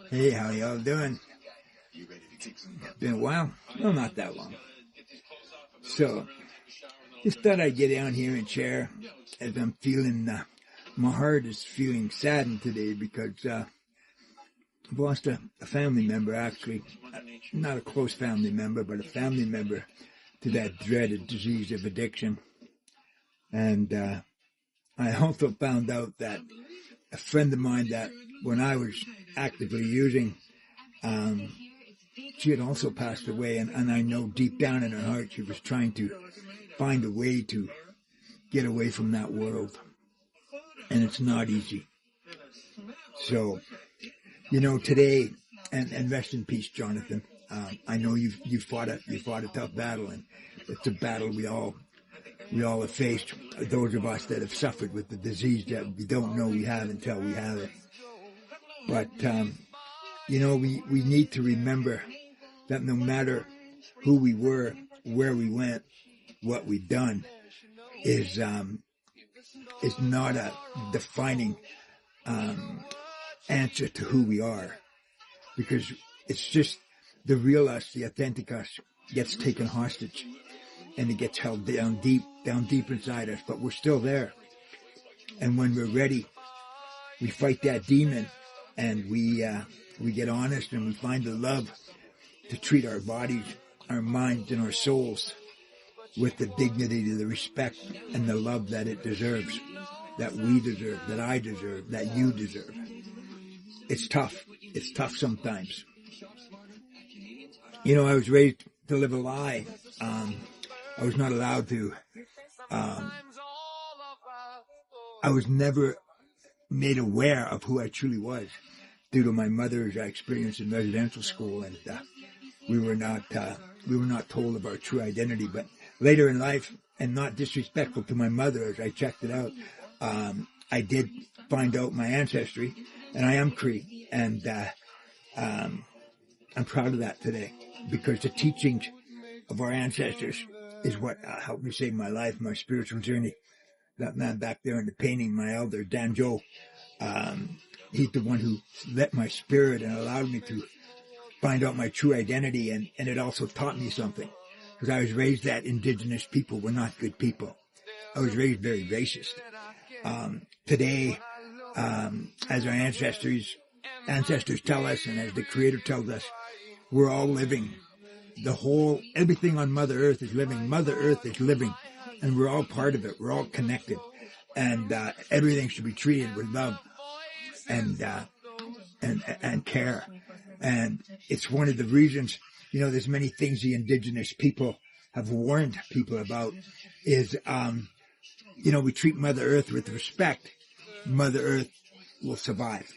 Hey, how y'all doing? Been a while? Well, not that long. So, just thought I'd get down here and share as I'm feeling, my heart is feeling saddened today because I've lost a family member, actually. Not a close family member, but a family member to that dreaded disease of addiction. And I also found out that a friend of mine that when I was actively using, she had also passed away, and I know deep down in her heart she was trying to find a way to get away from that world. And it's not easy. So, today, and rest in peace, Jonathan. I know you fought a tough battle, and it's a battle we all have faced. Those of us that have suffered with the disease that we don't know we have until we have it. But we need to remember that no matter who we were, where we went, what we've done, is not a defining answer to who we are, because it's just the real us, the authentic us, gets taken hostage, and it gets held down deep inside us. But we're still there, and when we're ready, we fight that demon, and we get honest, and we find the love to treat our bodies, our minds, and our souls with the dignity, the respect, and the love that it deserves, that we deserve, that I deserve, that you deserve. It's tough. It's tough sometimes. I was raised to live a lie. I was not allowed to. I was never made aware of who I truly was due to my mother's experience in residential school, and we were not told of our true identity. But later in life, and not disrespectful to my mother, as I checked it out, I did find out my ancestry, and I am Cree, and I'm proud of that today, because the teachings of our ancestors is what helped me save my life, my spiritual journey. That man back there in the painting, my elder, Dan Joe, he's the one who lit my spirit and allowed me to find out my true identity, and it also taught me something, because I was raised that indigenous people were not good people. I was raised very racist. Today, as our ancestors tell us, and as the Creator tells us, we're all living. Everything on Mother Earth is living. Mother Earth is living, and we're all part of it. We're all connected, and everything should be treated with love and care. And it's one of the reasons, there's many things the indigenous people have warned people about is, we treat Mother Earth with respect. Mother Earth will survive.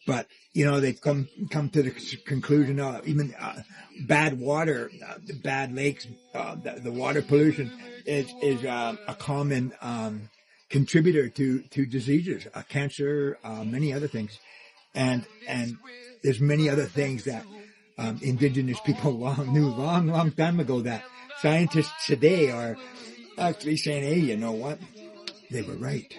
But, they've come to the conclusion of even bad water, bad lakes, the water pollution is a common contributor to diseases, cancer, many other things. And there's many other things that indigenous people long time ago that scientists today are actually saying, hey, you know what? They were right.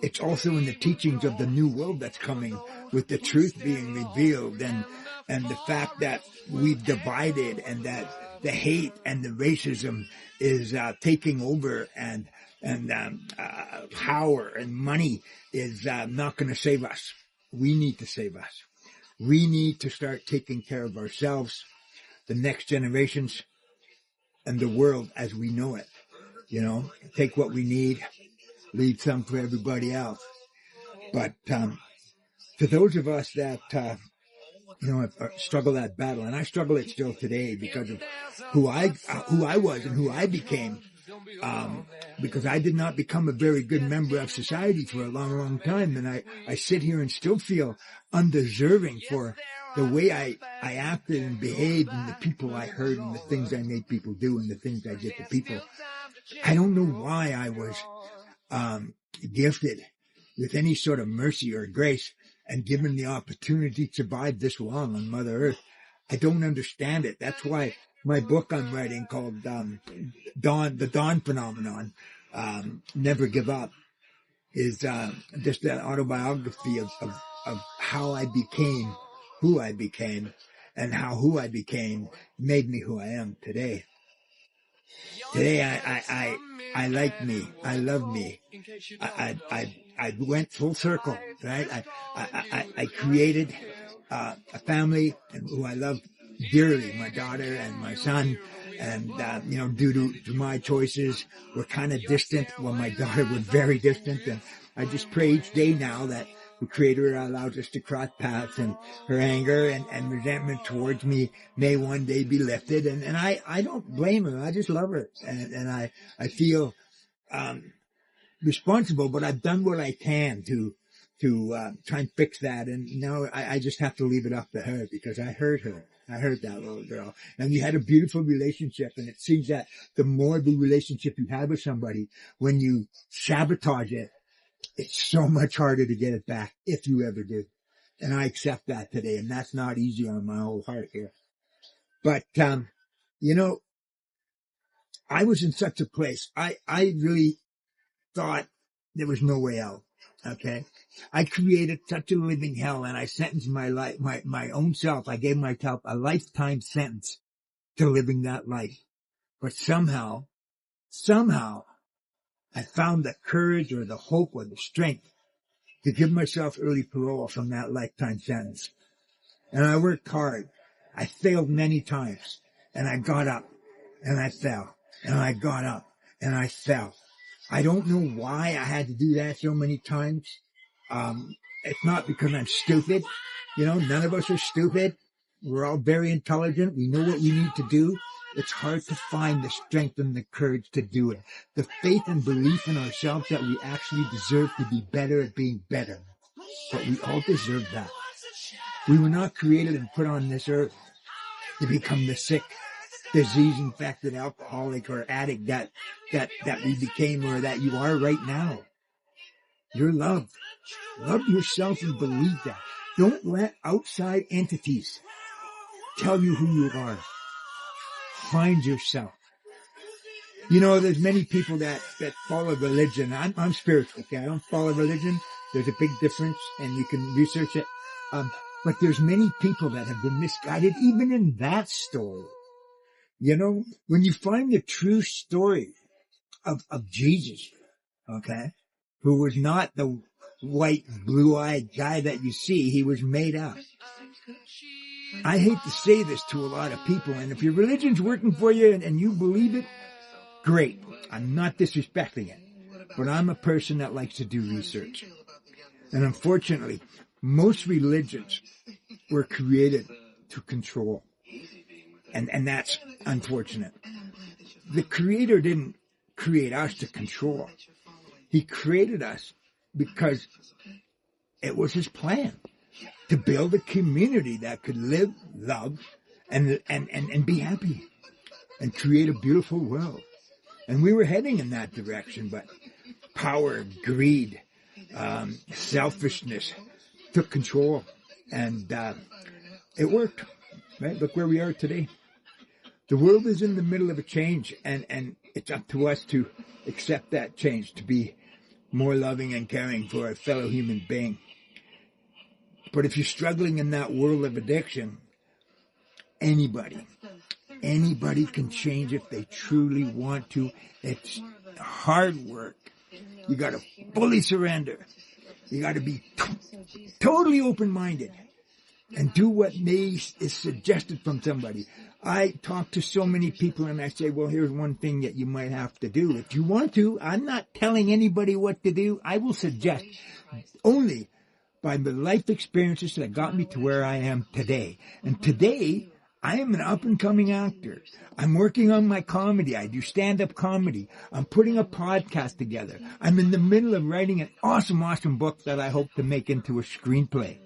It's also in the teachings of the new world that's coming, with the truth being revealed, and the fact that we've divided, and that the hate and the racism is taking over, and power and money is not going to save us. We need to save us. We need to start taking care of ourselves, the next generations, and the world as we know it. Take what we need, leave some for everybody else. But for those of us that struggle that battle, and I struggle it still today because of who I was and who I became, because I did not become a very good member of society for a long time, and I sit here and still feel undeserving for the way I acted and behaved, and the people I hurt, and the things I made people do, and the things I did to people. I don't know why I was gifted with any sort of mercy or grace and given the opportunity to survive this long on Mother Earth. I don't understand it. That's why my book I'm writing, called The Dawn Phenomenon, Never Give Up, is just an autobiography of of how I became who I became, and how who I became made me who I am today. Today, I like me. I love me. I went full circle, right? I created a family who I love dearly, my daughter and my son. And, due to my choices, we're kind of distant. Well, my daughter, we're very distant. And I just pray each day now that the Creator allows us to cross paths, and her anger and resentment towards me may one day be lifted. And I don't blame her. I just love her. And I feel, responsible, but I've done what I can to try and fix that. And now I just have to leave it up to her, because I hurt her. I hurt that little girl. And we had a beautiful relationship, and it seems that the more the relationship you have with somebody, when you sabotage it, it's so much harder to get it back, if you ever do. And I accept that today, and that's not easy on my whole heart here. But, I was in such a place. I really thought there was no way out. Okay. I created such a living hell, and I sentenced my life, my own self. I gave myself a lifetime sentence to living that life. But somehow, I found the courage or the hope or the strength to give myself early parole from that lifetime sentence. And I worked hard. I failed many times, and I got up and I fell, and I got up and I fell. I don't know why I had to do that so many times. It's not because I'm stupid. None of us are stupid. We're all very intelligent. We know what we need to do. It's hard to find the strength and the courage to do it. The faith and belief in ourselves that we actually deserve to be better at being better. But we all deserve that. We were not created and put on this earth to become the sick, disease-infected alcoholic or addict that we became, or that you are right now. You're loved. Love yourself and believe that. Don't let outside entities tell you who you are. Find yourself. There's many people that follow religion. I'm spiritual, okay? I don't follow religion. There's a big difference, and you can research it. But there's many people that have been misguided, even in that story. When you find the true story of Jesus, okay, who was not the white, blue-eyed guy that you see, he was made up. I hate to say this to a lot of people, and if your religion's working for you and you believe it, great. I'm not disrespecting it, but I'm a person that likes to do research. And unfortunately, most religions were created to control. And that's unfortunate. The Creator didn't create us to control. He created us because it was His plan to build a community that could live, love, and be happy, and create a beautiful world. And we were heading in that direction, but power, greed, selfishness took control, and it worked. Right? Look where we are today. The world is in the middle of a change, and it's up to us to accept that change, to be more loving and caring for a fellow human being. But if you're struggling in that world of addiction, anybody can change if they truly want to. It's hard work. You got to fully surrender. You got to be totally open-minded and do what is suggested from somebody. I talk to so many people and I say, well, here's one thing that you might have to do. If you want to, I'm not telling anybody what to do. I will suggest only by the life experiences that got me to where I am today. And today, I am an up-and-coming actor. I'm working on my comedy. I do stand-up comedy. I'm putting a podcast together. I'm in the middle of writing an awesome book that I hope to make into a screenplay.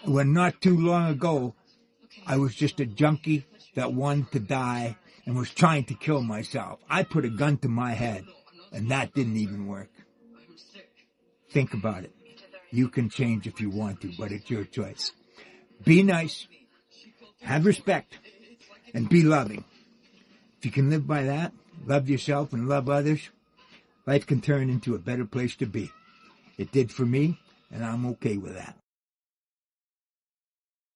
When not too long ago, I was just a junkie that wanted to die and was trying to kill myself. I put a gun to my head, and that didn't even work. Think about it. You can change if you want to, but it's your choice. Be nice, have respect, and be loving. If you can live by that, love yourself and love others, life can turn into a better place to be. It did for me, and I'm okay with that.